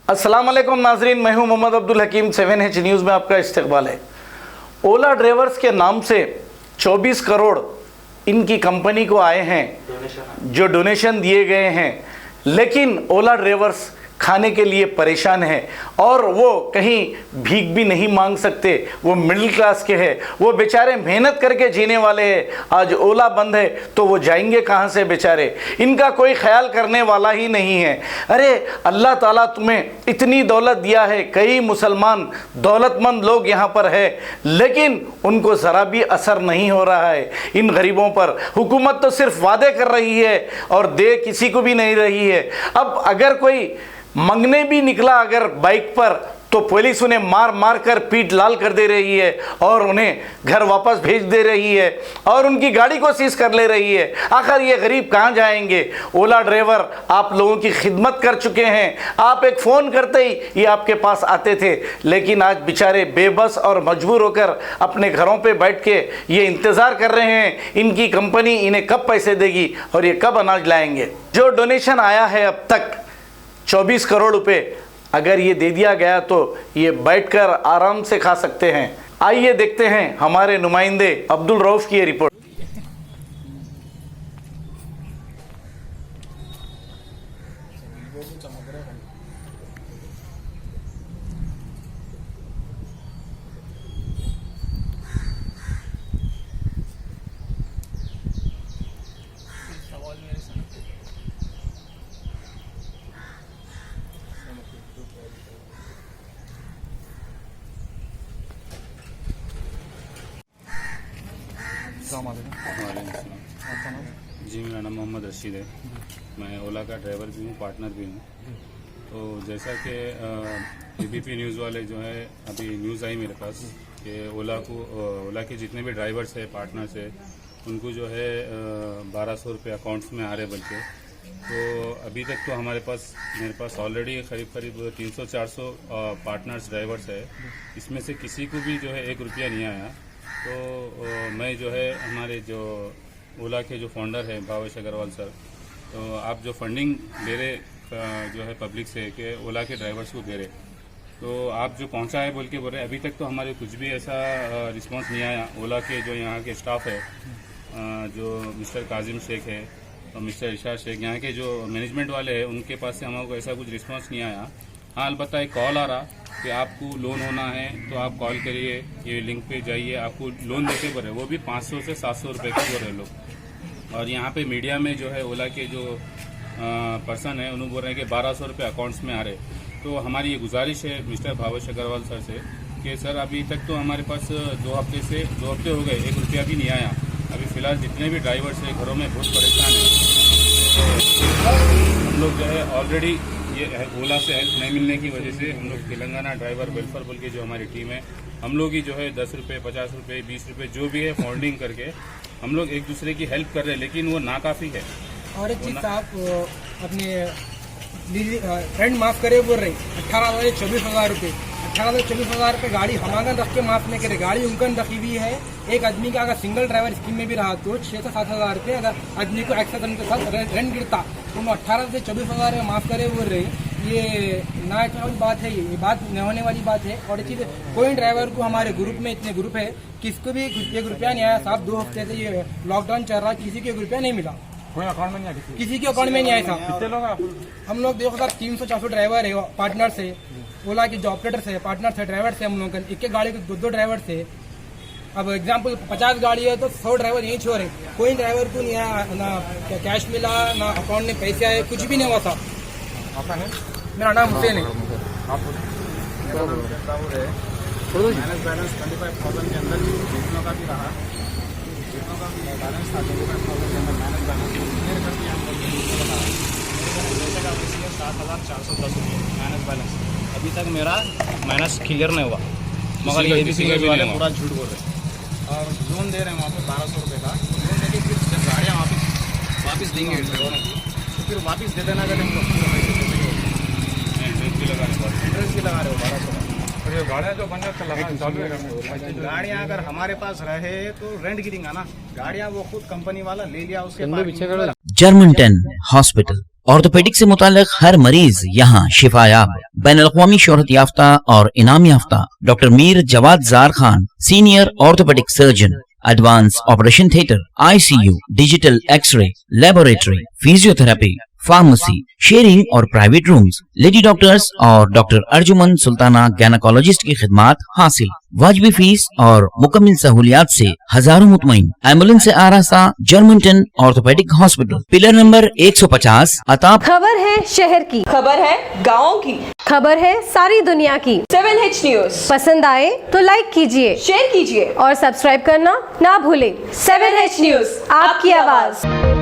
अस्सलाम वालेकुम नाजरीन, मैं हूं मोहम्मद अब्दुल हकीम। 7H न्यूज़ में आपका इस्तकबाल है। ओला ड्राइवर्स के नाम से 24 करोड़ इनकी कंपनी को आए हैं, जो डोनेशन दिए गए हैं, लेकिन ओला ड्राइवर्स खाने के लिए परेशान है और वो कहीं भीख भी नहीं मांग सकते। वो मिडिल क्लास के हैं, वो बेचारे मेहनत करके जीने वाले हैं। आज ओला बंद है तो वो जाएंगे कहाँ से बेचारे? इनका कोई ख्याल करने वाला ही नहीं है। अरे अल्लाह ताला तुम्हें इतनी दौलत दिया है, कई मुसलमान दौलतमंद लोग यहाँ पर है, लेकिन उनको ज़रा भी असर नहीं हो रहा है इन गरीबों पर। हुकूमत तो सिर्फ वादे कर रही है और दे किसी को भी नहीं रही है। अब अगर कोई मंगने भी निकला अगर बाइक पर, तो पुलिस उन्हें मार मार कर पीठ लाल कर दे रही है और उन्हें घर वापस भेज दे रही है और उनकी गाड़ी को सीज कर ले रही है। आखिर ये गरीब कहाँ जाएंगे? ओला ड्राइवर आप लोगों की खिदमत कर चुके हैं, आप एक फ़ोन करते ही ये आपके पास आते थे, लेकिन आज बेचारे बेबस और मजबूर होकर अपने घरों पे बैठ के ये इंतज़ार कर रहे हैं इनकी कंपनी इन्हें कब पैसे देगी और ये कब अनाज लाएंगे। जो डोनेशन आया है अब तक 24 करोड़ रुपए, अगर ये दे दिया गया तो ये बैठकर आराम से खा सकते हैं। आइए देखते हैं हमारे नुमाइंदे अब्दुल रऊफ की ये रिपोर्ट। जी, मेरा नाम मोहम्मद रशीद है। मैं ओला का ड्राइवर भी हूँ, पार्टनर भी हूँ। तो जैसा कि एबीपी न्यूज़ वाले जो है, अभी न्यूज़ आई मेरे पास कि ओला के जितने भी ड्राइवर्स है, पार्टनर्स है, उनको जो है 1200 रुपये अकाउंट्स में आ रहे बल्कि। तो अभी तक तो मेरे पास ऑलरेडी करीब 300-400 पार्टनर्स ड्राइवर्स है। इसमें से किसी को भी जो है 1 रुपया नहीं आया। तो मैं जो है हमारे जो ओला के जो फाउंडर हैं भावेश अग्रवाल सर, तो आप जो फंडिंग दे रहे जो है पब्लिक से कि ओला के ड्राइवर्स को दे रहे, तो आप जो पहुंचा है बोल के बोल रहे, अभी तक तो हमारे कुछ भी ऐसा रिस्पांस नहीं आया। ओला के जो यहाँ के स्टाफ है, जो मिस्टर काजिम शेख है और मिस्टर इशार शेख, यहाँ के जो मैनेजमेंट वाले हैं, उनके पास से हमारे को ऐसा कुछ रिस्पांस नहीं आया। हाँ, अलबत्ता एक कॉल आ रहा कि आपको लोन होना है तो आप कॉल करिए, ये लिंक पे जाइए, आपको लोन देते बोल रहे, वो भी 500 से 700 रुपये के बोल रहे लोग। और यहाँ पे मीडिया में जो है ओला के जो पर्सन है उन्होंने बोल रहे हैं कि 1200 रुपये अकाउंट्स में आ रहे। तो हमारी ये गुजारिश है मिस्टर भावेश अग्रवाल सर से कि सर अभी तक तो हमारे पास 2 हफ्ते हो गए, 1 रुपया भी नहीं आया। अभी फ़िलहाल जितने भी ड्राइवर्स हैं घरों में बहुत परेशान हैं। हम लोग जो है ऑलरेडी ये ओला से हेल्प नहीं मिलने की वजह से हम लोग तेलंगाना ड्राइवर वेलफेयर बोल के जो हमारी टीम है, हम लोग ही जो है 10 रुपये, 50 रुपये, 20 रुपये जो भी है फंडिंग करके हम लोग एक दूसरे की हेल्प कर रहे हैं, लेकिन वो नाकाफ़ी है। और एक चीज़ आप अपने फ्रेंड माफ़ करे बोल रहे 18 से 24,000 रुपये, 18 से 24,000 रुपये गाड़ी हमारा रख के माफ़ नहीं करे, गाड़ी उनका रखी हुई है। एक आदमी का अगर सिंगल ड्राइवर स्कीम में भी रहा तो 6 से 7,000 रुपये अगर आदमी को एक्सीडेंट के साथ रेंट गिरता तो 18 से 24,000 रुपये माफ़ करे बोल रहे। ये ना इतने वाली बात है, ये बात न होने वाली बात है। और चीज़ कोई ड्राइवर को हमारे ग्रुप में इतने ग्रुप है, किसको भी 1 रुपया नहीं आया साहब। 2 हफ्ते से ये लॉकडाउन चल रहा, किसी को 1 रुपया नहीं मिला, कोई अकाउंट में नहीं आया, किसी के अकाउंट में नहीं आया साहब। कितने लोग आप? हम लोग देखो साहब 300-400 ड्राइवर है, पार्टनर्स है, ओला के जो ऑपरेटर्स है, पार्टनर्स है, ड्राइवर्स है। हम लोग एक गाड़ी के 2-2 ड्राइवर्स है। अब एग्जाम्पल 50 गाड़ी है तो 100 ड्राइवर यहीं छोड़ रहे, कोई ड्राइवर को नहीं आया, ना कैश मिला, ना अकाउंट में पैसे आए, कुछ भी नहीं हुआ साहब। आपका है? मेरा नाम हुसैन है। आप बैलेंस 25,000 के अंदर जितनों का भी रहा, जितनों का भी बैलेंस था 25,000 के अंदर माइनस बैलेंस क्लियर कर दिया हम लोग। 7,410 रुपये माइनस बैलेंस। अभी तक मेरा माइनस क्लियर नहीं हुआ, मगर ये एबीपी न्यूज़ वाले पूरा झूठ बोल रहे हैं। और लोन दे रहे हैं वहाँ पे 1200 रुपये का लोन देके फिर जब गाड़ियाँ वापस देंगे लोगों की, तो फिर वापस दे देना अगर हमको इंटरेस्ट भी लगा रहे हो 1200 का। और ये गाड़ियाँ जो बन जाता है चालू है, गाड़ियाँ अगर हमारे पास रहे तो रेंट गिरेगा ना। गाड़ियाँ वो खुद कंपनी वाला ले लिया, उसके बाद German 10 Hospital, ऑर्थोपेडिक से मुताल्लिक हर मरीज यहाँ शिफायाब। बैनुल-अक़वामी शोहरत याफ्ता और इनाम याफ्ता doctor Mir Jawad Jar Khan, senior orthopaedic surgeon, advance operation theatre, ICU, digital x-ray, laboratory, physiotherapy, pharmacy, sharing और प्राइवेट रूम्स, लेडी डॉक्टर्स और डॉक्टर अर्जुमन सुल्ताना गैनकोलॉजिस्ट की खिदमात हासिल। वाजिबी फीस और मुकम्मल सहूलियात से हजारों मुतमईन। एम्बुलेंस से आरास्ता Germantown orthopaedic hospital, pillar number 150, अताब। खबर है शहर की, खबर है गाँव की, खबर है सारी दुनिया की। 7H न्यूज पसंद आए तो लाइक कीजिए, शेयर कीजिए और सब्सक्राइब करना ना भूलें। 7H न्यूज, आपकी आवाज।